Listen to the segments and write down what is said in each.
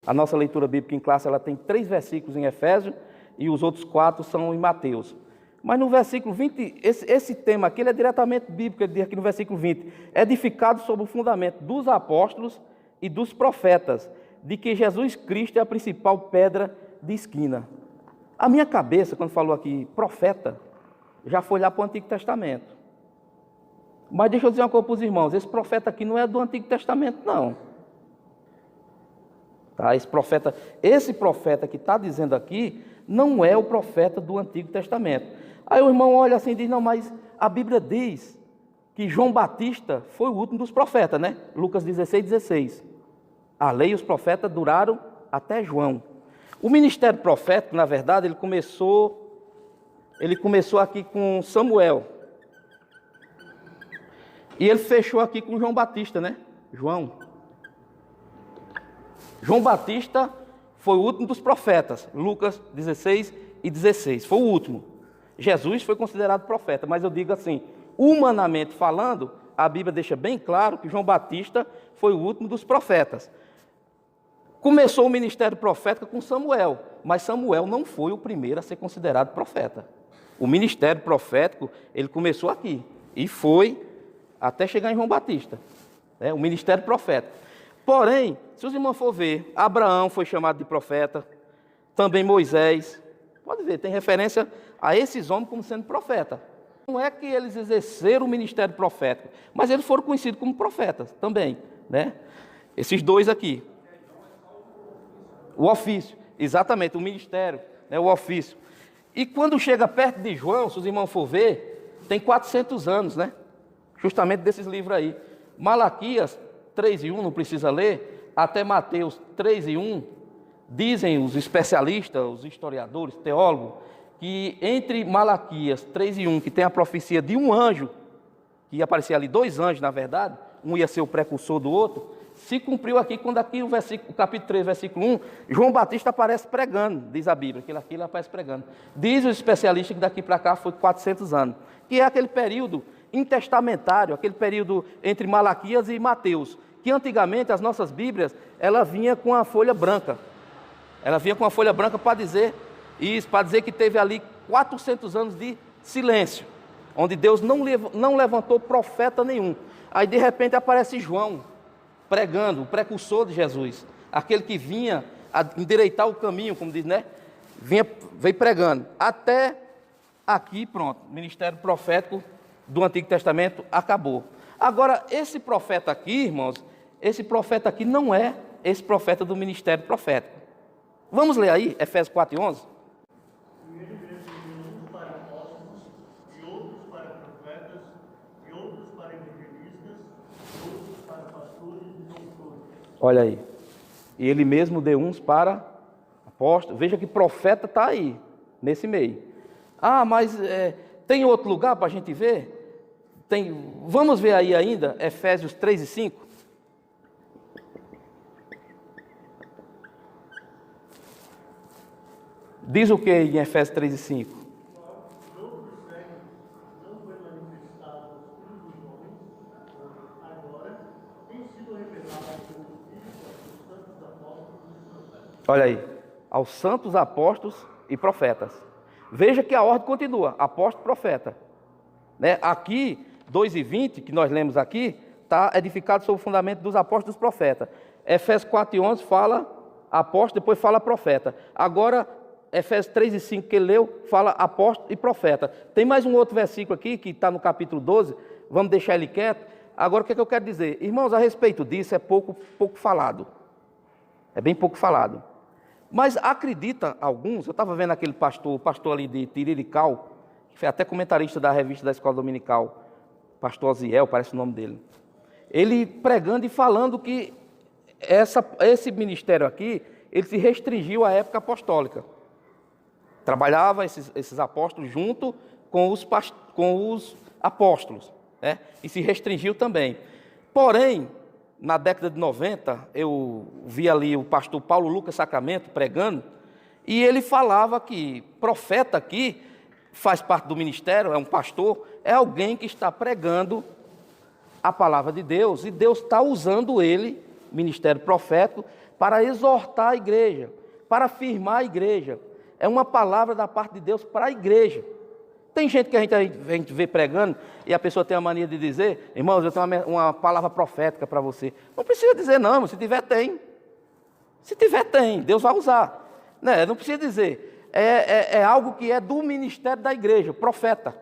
A nossa leitura bíblica em classe ela tem 3 versículos em Efésios e os outros 4 são em Mateus. Mas no versículo 20, esse tema aqui ele é diretamente bíblico, ele diz aqui no versículo 20, edificado sobre o fundamento dos apóstolos e dos profetas, de que Jesus Cristo é a principal pedra de esquina. A minha cabeça, quando falou aqui profeta, já foi lá para o Antigo Testamento. Mas deixa eu dizer uma coisa para os irmãos, esse profeta aqui não é do Antigo Testamento, não. Tá? Esse profeta que está dizendo aqui, não é o profeta do Antigo Testamento. Aí o irmão olha assim e diz, não, mas a Bíblia diz que João Batista foi o último dos profetas, né? Lucas 16:16. A lei e os profetas duraram até João. O ministério profético, na verdade, ele começou aqui com Samuel. E ele fechou aqui com João Batista, né? João Batista foi o último dos profetas. Lucas 16:16. Foi o último. Jesus foi considerado profeta, mas eu digo assim, humanamente falando, a Bíblia deixa bem claro que João Batista foi o último dos profetas. Começou o ministério profético com Samuel, mas Samuel não foi o primeiro a ser considerado profeta. O ministério profético, ele começou aqui e foi até chegar em João Batista, né? O ministério profético. Porém, se os irmãos for ver, Abraão foi chamado de profeta, também Moisés, pode ver, tem referência a esses homens como sendo profeta. Não é que eles exerceram o ministério profético, mas eles foram conhecidos como profetas também, né? Esses dois aqui. O ofício, exatamente, o ministério, né, o ofício. E quando chega perto de João, se os irmãos for ver, tem 400 anos, né? Justamente desses livros aí. Malaquias 3:1, não precisa ler, até Mateus 3:1, dizem os especialistas, os historiadores, teólogos, que entre Malaquias 3:1, que tem a profecia de um anjo, que ia aparecer ali 2 anjos, na verdade, um ia ser o precursor do outro, se cumpriu aqui, quando aqui o capítulo 3, versículo 1, João Batista aparece pregando, diz a Bíblia, que aqui ele aparece pregando. Diz os especialistas que daqui para cá foi 400 anos, que é aquele período intertestamentário, aquele período entre Malaquias e Mateus, que antigamente as nossas Bíblias, ela vinha com a folha branca. Ela vinha com a folha branca para dizer isso, para dizer que teve ali 400 anos de silêncio, onde Deus não levantou profeta nenhum. Aí de repente aparece João, pregando, o precursor de Jesus, aquele que vinha a endireitar o caminho, como diz, né? Veio pregando. Até aqui, pronto, o ministério profético do Antigo Testamento acabou. Agora, esse profeta aqui, irmãos, esse profeta aqui não é esse profeta do ministério profético. Vamos ler aí, Efésios 4:11. E ele mesmo deu uns para apóstolos, e outros para profetas, e outros para evangelistas, e outros para pastores e doutores. Olha aí. E ele mesmo deu uns para apóstolos. Veja que profeta está aí, nesse meio. Ah, mas tem outro lugar para a gente ver? Vamos ver aí ainda, Efésios 3:5. Diz o que em Efésios 3:5? Não foi manifestado aos filhos dos homens, agora tem sido revelado aos santos apóstolos e profetas. Olha aí, aos santos apóstolos e profetas. Veja que a ordem continua, apóstolo e profeta. Né? Aqui, 2:20, que nós lemos aqui, está edificado sobre o fundamento dos apóstolos e dos profetas. Efésios 4:11 fala apóstolo, depois fala profeta. Agora, Efésios 3:5 que ele leu, fala apóstolo e profeta. Tem mais um outro versículo aqui, que está no capítulo 12, vamos deixar ele quieto. Agora, o que é que eu quero dizer? Irmãos, a respeito disso é pouco falado. É bem pouco falado. Mas acredita alguns, eu estava vendo aquele o pastor ali de Tirirical, que foi até comentarista da revista da Escola Dominical, pastor Oziel, parece o nome dele. Ele pregando e falando que esse ministério aqui, ele se restringiu à época apostólica. Trabalhava esses apóstolos junto com os apóstolos, né? E se restringiu também. Porém, na década de 90, eu vi ali o pastor Paulo Lucas Sacramento pregando, e ele falava que profeta aqui faz parte do ministério, é um pastor, é alguém que está pregando a palavra de Deus, e Deus está usando ele, ministério profético, para exortar a igreja, para afirmar a igreja. É uma palavra da parte de Deus para a igreja. Tem gente que a gente vê pregando e a pessoa tem a mania de dizer: irmãos, eu tenho uma palavra profética para você. Não precisa dizer não, irmão. Se tiver, tem. Se tiver, tem. Deus vai usar. Né? Não precisa dizer. É algo que é do ministério da igreja, profeta.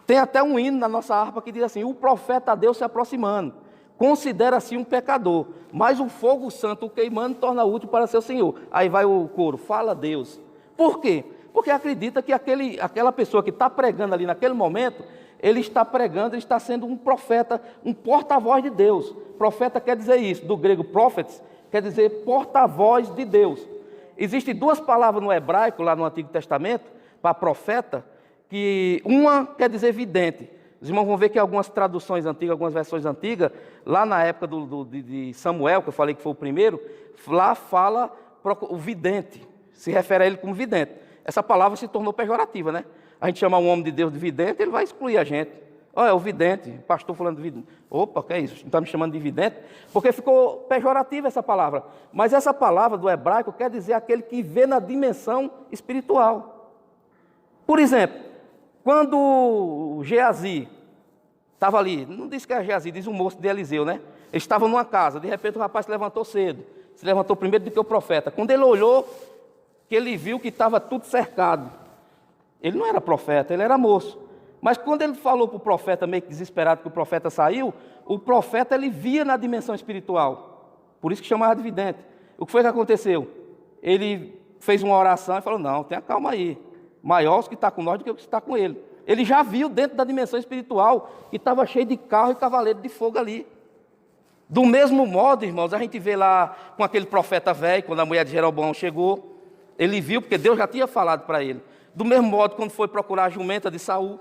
Tem até um hino na nossa harpa que diz assim: o profeta a Deus se aproximando. Considera-se um pecador, mas o fogo santo o queimando torna útil para seu Senhor. Aí vai o coro: fala a Deus. Por quê? Porque acredita que aquela pessoa que está pregando ali naquele momento, ele está pregando, ele está sendo um profeta, um porta-voz de Deus. Profeta quer dizer isso, do grego prophets, quer dizer porta-voz de Deus. Existem duas palavras no hebraico, lá no Antigo Testamento, para profeta, que uma quer dizer vidente. Os irmãos vão ver que algumas traduções antigas, algumas versões antigas, lá na época de Samuel, que eu falei que foi o primeiro, lá fala o vidente, se refere a ele como vidente. Essa palavra se tornou pejorativa, né? A gente chama um homem de Deus de vidente, ele vai excluir a gente. Olha, é o vidente, o pastor falando de vidente. Opa, que é isso? Não está me chamando de vidente? Porque ficou pejorativa essa palavra. Mas essa palavra do hebraico quer dizer aquele que vê na dimensão espiritual. Por exemplo, quando Geazi estava ali, não diz que é Geazi, diz o moço de Eliseu, né? Eles estavam numa casa, de repente o rapaz se levantou cedo. Se levantou primeiro do que o profeta. Quando ele olhou, que ele viu que estava tudo cercado. Ele não era profeta, ele era moço. Mas quando ele falou para o profeta, meio que desesperado que o profeta saiu, o profeta ele via na dimensão espiritual. Por isso que chamava de vidente. O que foi que aconteceu? Ele fez uma oração e falou: não, tenha calma aí. Maior os que está com nós do que os que está com ele. Ele já viu dentro da dimensão espiritual que estava cheio de carro e cavaleiro de fogo ali. Do mesmo modo, irmãos, a gente vê lá com aquele profeta velho, quando a mulher de Jeroboão chegou, ele viu, porque Deus já tinha falado para ele. Do mesmo modo, quando foi procurar a jumenta de Saul,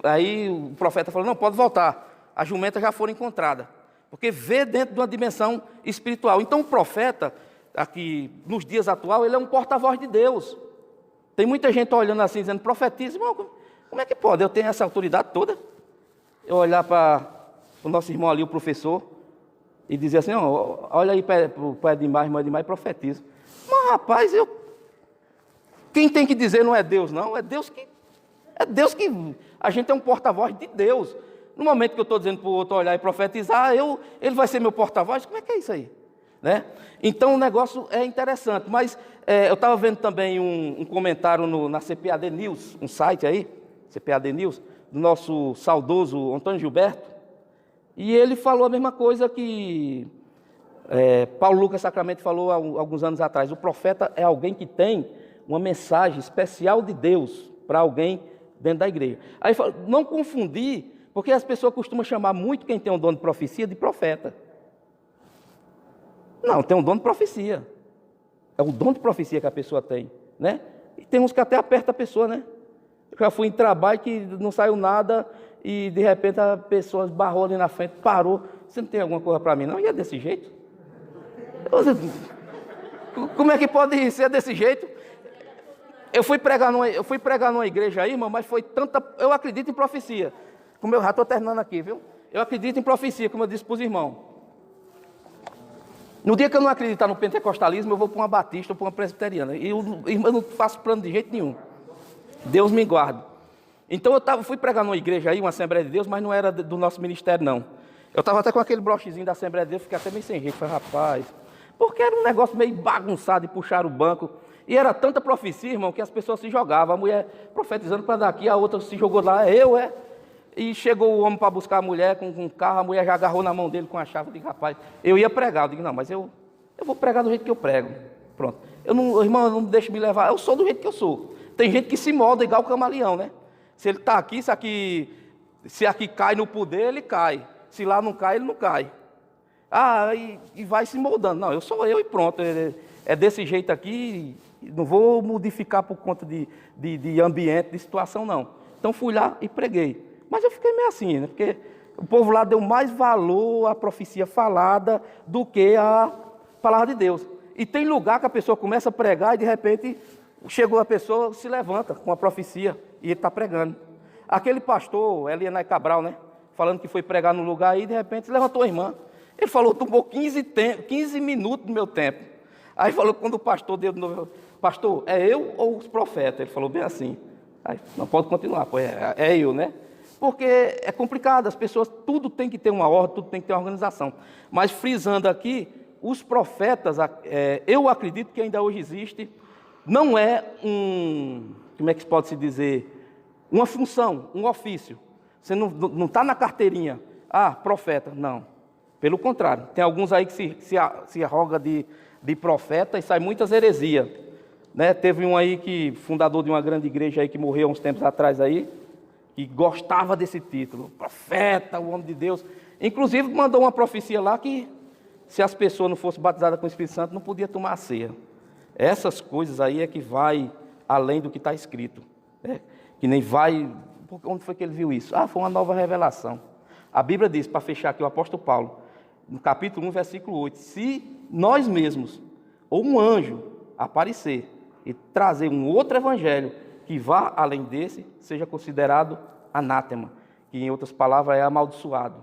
aí o profeta falou: não, pode voltar, as jumentas já foram encontradas. Porque vê dentro de uma dimensão espiritual. Então o profeta, aqui nos dias atuais, ele é um porta-voz de Deus. Tem muita gente olhando assim, dizendo: profetiza. Irmão, como é que pode? Eu tenho essa autoridade toda? Eu olhar para o nosso irmão ali, o professor, e dizer assim: não, olha aí para o pai de mais, irmão Edmar, e profetiza. Mas rapaz, quem tem que dizer não é Deus, não. É Deus que a gente é um porta-voz de Deus. No momento que eu estou dizendo para o outro olhar e profetizar, ele vai ser meu porta-voz. Como é que é isso aí? Né? Então o negócio é interessante. Mas eu estava vendo também um comentário na CPAD News, um site aí, CPAD News, do nosso saudoso Antônio Gilberto. E ele falou a mesma coisa que Paulo Lucas Sacramento falou há alguns anos atrás. O profeta é alguém que tem uma mensagem especial de Deus para alguém dentro da igreja. Aí fala, não confundir, porque as pessoas costumam chamar muito quem tem um dom de profecia de profeta. Não, tem um dom de profecia. É o dom de profecia que a pessoa tem, né? E tem uns que até aperta a pessoa, né? Eu já fui em trabalho que não saiu nada e de repente a pessoa esbarrou ali na frente, parou. Você não tem alguma coisa para mim, não? E é desse jeito? Como é que pode ser desse jeito? Eu fui pregar numa igreja aí, irmão, mas foi tanta... Eu acredito em profecia. Como eu já estou terminando aqui, viu? Eu acredito em profecia, como eu disse para os irmãos. No dia que eu não acreditar no pentecostalismo, eu vou para uma batista ou para uma presbiteriana. E eu não faço plano de jeito nenhum. Deus me guarde. Então fui pregar numa igreja aí, uma Assembleia de Deus, mas não era do nosso ministério, não. Eu estava até com aquele brochezinho da Assembleia de Deus, fiquei até meio sem jeito. Falei, rapaz, porque era um negócio meio bagunçado de puxar o banco. E era tanta profecia, irmão, que as pessoas se jogavam. A mulher profetizando para daqui, a outra se jogou lá, E chegou o homem para buscar a mulher com um carro, a mulher já agarrou na mão dele com a chave. Eu digo, rapaz, eu ia pregar. Eu digo, não, mas eu vou pregar do jeito que eu prego. Pronto. Irmão, não me deixe me levar. Eu sou do jeito que eu sou. Tem gente que se molda igual o camaleão, né? Se ele está aqui, se aqui cai no poder, ele cai. Se lá não cai, ele não cai. E vai se moldando. Não, eu sou eu e pronto. É desse jeito aqui, não vou modificar por conta de ambiente, de situação, não. Então fui lá e preguei. Mas eu fiquei meio assim, né? Porque o povo lá deu mais valor à profecia falada do que à palavra de Deus. E tem lugar que a pessoa começa a pregar e de repente chegou a pessoa, se levanta com a profecia e ele está pregando. Aquele pastor, Elianai Cabral, né? Falando que foi pregar no lugar aí, de repente se levantou a irmã. Ele falou, tomou 15 minutos do meu tempo. Aí falou, quando o pastor deu de novo, pastor, é eu ou os profetas? Ele falou bem assim. Aí, não pode continuar, pô, é eu, né? Porque é complicado, as pessoas, tudo tem que ter uma ordem, tudo tem que ter uma organização. Mas frisando aqui, os profetas, eu acredito que ainda hoje existe, não é como é que pode se dizer, uma função, um ofício. Você não está na carteirinha, profeta, não. Pelo contrário, tem alguns aí que se arroga de profeta e sai muitas heresias. Né? Teve um aí fundador de uma grande igreja aí que morreu há uns tempos atrás aí, que gostava desse título, profeta, o homem de Deus. Inclusive mandou uma profecia lá que se as pessoas não fossem batizadas com o Espírito Santo, não podia tomar a ceia. Essas coisas aí é que vai além do que está escrito. Né? Que nem vai... Onde foi que ele viu isso? Foi uma nova revelação. A Bíblia diz, para fechar aqui, o apóstolo Paulo, no capítulo 1, versículo 8, se nós mesmos, ou um anjo, aparecer e trazer um outro evangelho que vá além desse, seja considerado anátema, que em outras palavras é amaldiçoado.